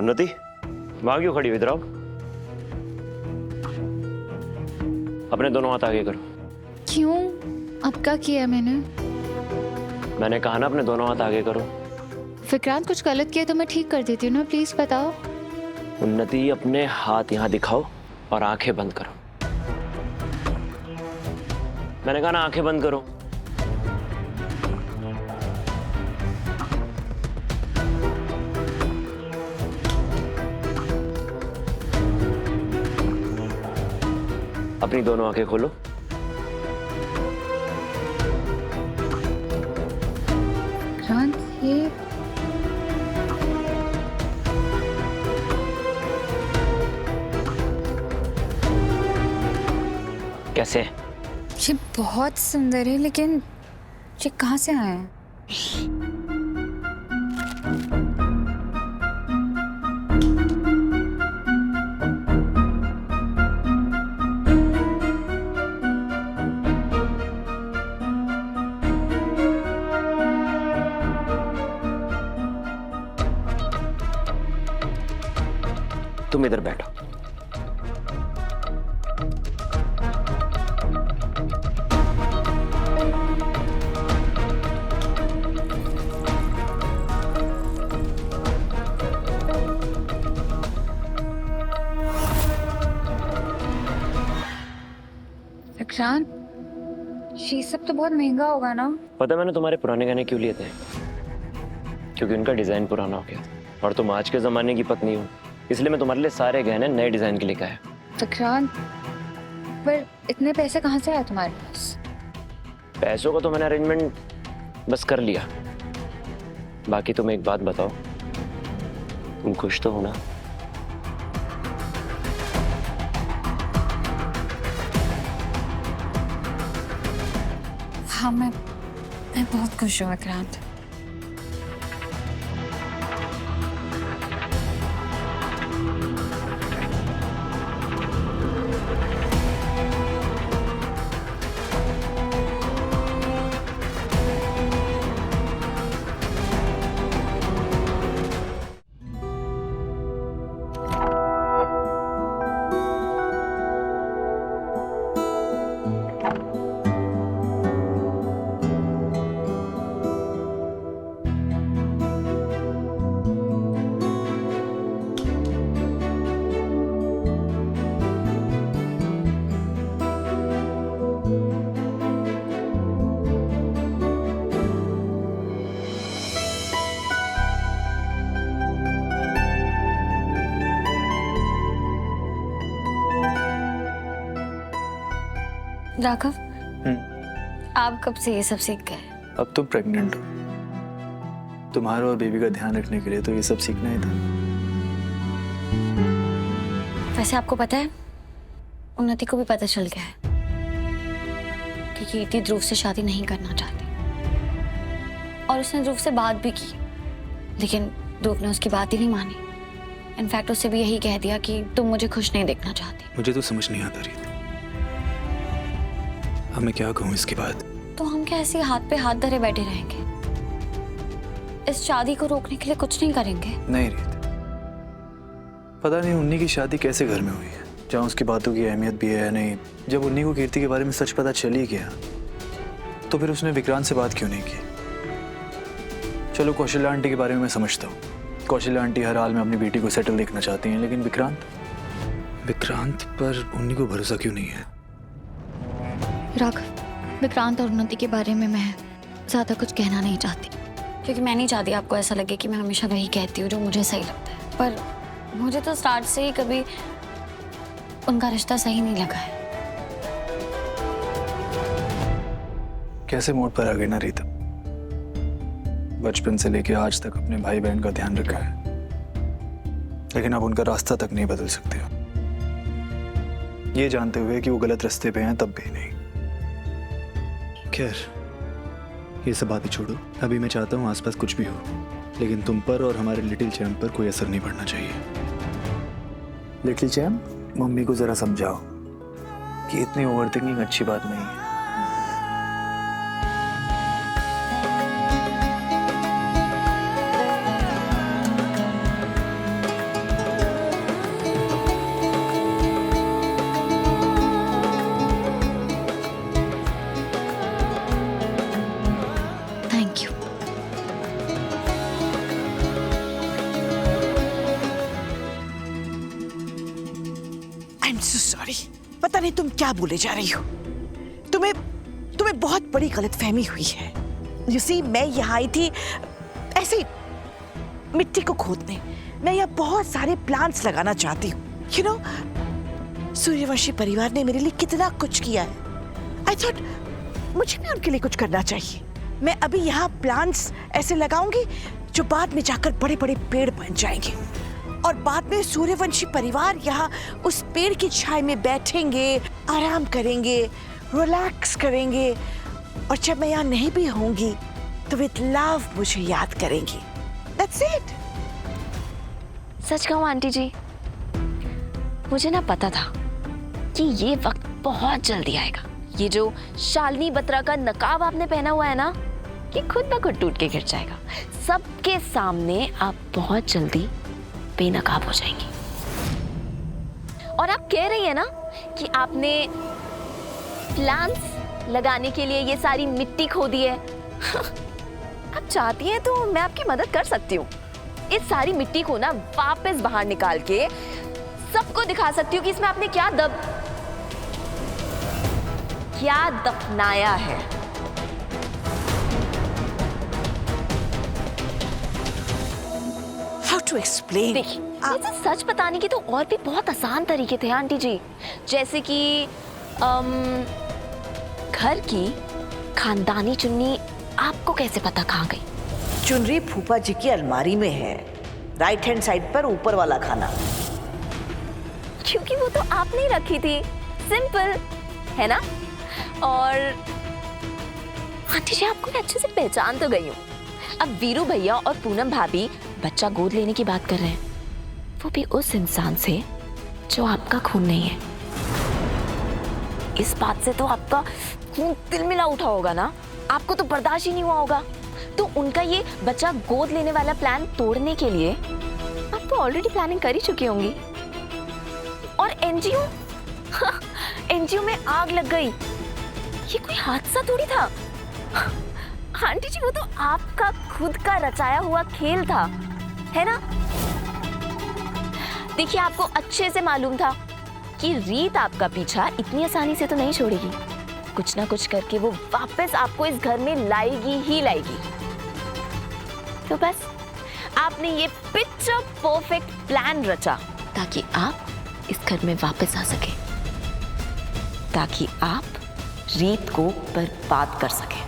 उन्नति, वहां क्यों खड़ी हुई? इधर आओ। अपने दोनों हाथ आगे करो। क्यों? अब क्या किया मैंने? मैंने कहा ना अपने दोनों हाथ आगे करो। विक्रांत, कुछ गलत किया तो मैं ठीक कर देती हूँ ना, प्लीज बताओ। उन्नति, अपने हाथ यहाँ दिखाओ और आंखें बंद करो। मैंने कहा ना आंखें बंद करो। अपनी दोनों आंखें खोलो। विक्रांत, ये कैसे? ये बहुत सुंदर है, लेकिन ये कहाँ से आया है? तुम इधर बैठो। विक्रांत, ये सब तो बहुत महंगा होगा ना? पता है मैंने तुम्हारे पुराने गहने क्यों लिए थे? क्योंकि उनका डिजाइन पुराना हो गया और तुम आज के जमाने की पत्नी हो, इसलिए मैं तुम्हारे लिए सारे गहने नए डिजाइन के लेकर आया। विक्रांत, पर इतने पैसे कहाँ से आए तुम्हारे पास? पैसों का तो मैंने अरेंजमेंट बस कर लिया। बाकी तुम एक बात बताओ, तुम खुश तो हो ना? हाँ, मैं बहुत खुश हूँ विक्रांत। राघव, आप कब से ये सब सीख गए? अब तुम प्रेग्नेंट हो, तुम्हारा और बेबी का ध्यान रखने के लिए तो ये सब सीखना ही था। वैसे आपको पता है, उन्नति को भी पता चल गया है कि कीर्ति ध्रुव से शादी नहीं करना चाहती, और उसने ध्रुव से बात भी की, लेकिन ध्रुव ने उसकी बात ही नहीं मानी। इनफैक्ट उससे भी यही कह दिया कि तुम मुझे खुश नहीं देखना चाहती। मुझे तो समझ नहीं आता रही। अब मैं क्या कहूँ इसके बाद? तो हम क्या ऐसे हाथ पे हाथ धरे बैठे रहेंगे? इस शादी को रोकने के लिए कुछ नहीं करेंगे? नहीं रीत, पता नहीं उन्नी की शादी कैसे घर में हुई है, जहाँ उसकी बातों की अहमियत भी है या नहीं। जब उन्नी को कीर्ति के बारे में सच पता चल ही गया, तो फिर उसने विक्रांत से बात क्यों नहीं की? चलो, कौशल्या आंटी के बारे में मैं समझता हूँ। कौशल्या आंटी हर हाल में अपनी बेटी को सेटल देखना चाहती हैं, लेकिन विक्रांत पर उन्नी को भरोसा क्यों नहीं है? राघव, विक्रांत और उन्नति के बारे में मैं ज्यादा कुछ कहना नहीं चाहती, क्योंकि मैं नहीं चाहती आपको ऐसा लगे कि मैं हमेशा वही कहती हूँ जो मुझे सही लगता है। पर मुझे तो स्टार्ट से ही कभी उनका रिश्ता सही नहीं लगा है। कैसे मोड़ पर आ गई ना रीता। बचपन से लेके आज तक अपने भाई बहन का ध्यान रखा है, लेकिन अब उनका रास्ता तक नहीं बदल सकते हो, ये जानते हुए कि वो गलत रास्ते पे हैं तब भी नहीं। खैर, ये सब बातें छोड़ो। अभी मैं चाहता हूँ आसपास कुछ भी हो, लेकिन तुम पर और हमारे लिटिल चैम्प पर कोई असर नहीं पड़ना चाहिए। लिटिल चैम्प, मम्मी को जरा समझाओ कि इतनी ओवरथिंकिंग अच्छी बात नहीं है। जाने तुम क्या बोले जा रही हो। तुम्हें बहुत बड़ी गलतफहमी हुई है। You see, मैं यहाँ आई थी ऐसे ही मिट्टी को खोदने। मैं यहाँ बहुत सारे प्लांट्स लगाना चाहती हूँ। You know, सूर्यवंशी परिवार ने मेरे लिए कितना कुछ किया है। I thought मुझे भी उनके लिए कुछ करना चाहिए। मैं अभी यहाँ प्लांट्स ऐसे लगाऊंगी जो बाद में जाकर बड़े बड़े पेड़ बन जाएंगे, और बाद में सूर्यवंशी परिवार यहाँ उस पेड़ की छाया में बैठेंगे, आराम करेंगे, रिलैक्स करेंगे, और जब मैं यहाँ नहीं भी होंगी तो विद लव मुझे याद करेंगी। That's it। सच कहूँ आंटी जी, मुझे ना पता था कि ये वक्त बहुत जल्दी आएगा। ये जो शालिनी बत्रा का नकाब आपने पहना हुआ है ना, कि खुद ब खुद टूट के गिर जाएगा। सबके सामने आप बहुत जल्दी बेनकाब हो जाएंगी। और आप कह रही हैं ना कि आपने प्लांट्स लगाने के लिए ये सारी मिट्टी खोदी है। आप चाहती हैं तो मैं आपकी मदद कर सकती हूँ। इस सारी मिट्टी को ना वापस बाहर निकाल के सबको दिखा सकती हूँ कि इसमें आपने क्या दफनाया है। How to explain? देखिए, इसे सच बताने के तो और भी बहुत आसान तरीके थे आंटी जी, जैसे कि घर की खानदानी चुन्नी आपको कैसे पता कहाँ गई? चुनरी फूफा जी की अलमारी में है, राइट हैंड साइड पर ऊपर वाला खाना। क्योंकि वो तो आपने ही रखी थी, सिंपल है ना। और आंटी जी, आपको मैं अच्छे से पहचान तो गई हूँ। अब वीरू भैया और पूनम भाभी बच्चा गोद लेने की बात कर रहे हैं, वो भी उस इंसान से जो आपका खून नहीं है। इस बात से तो आपका खून तिलमिला उठा होगा ना, आपको तो बर्दाश्त ही नहीं हुआ होगा। तो उनका ये बच्चा गोद लेने वाला प्लान तोड़ने के लिए आप तो ऑलरेडी प्लानिंग कर ही चुकी होंगी। और एनजीओ, एनजीओ में आग लग गई, ये कोई हादसा थोड़ी था आंटी जी, वो तो आपका खुद का रचाया हुआ खेल था, है ना। देखिए, आपको अच्छे से मालूम था कि रीत आपका पीछा इतनी आसानी से तो नहीं छोड़ेगी। कुछ ना कुछ करके वो वापस आपको इस घर में लाएगी ही लाएगी। तो बस आपने ये पिक्चर परफेक्ट प्लान रचा ताकि आप इस घर में वापस आ सके, ताकि आप रीत को बर्बाद कर सके।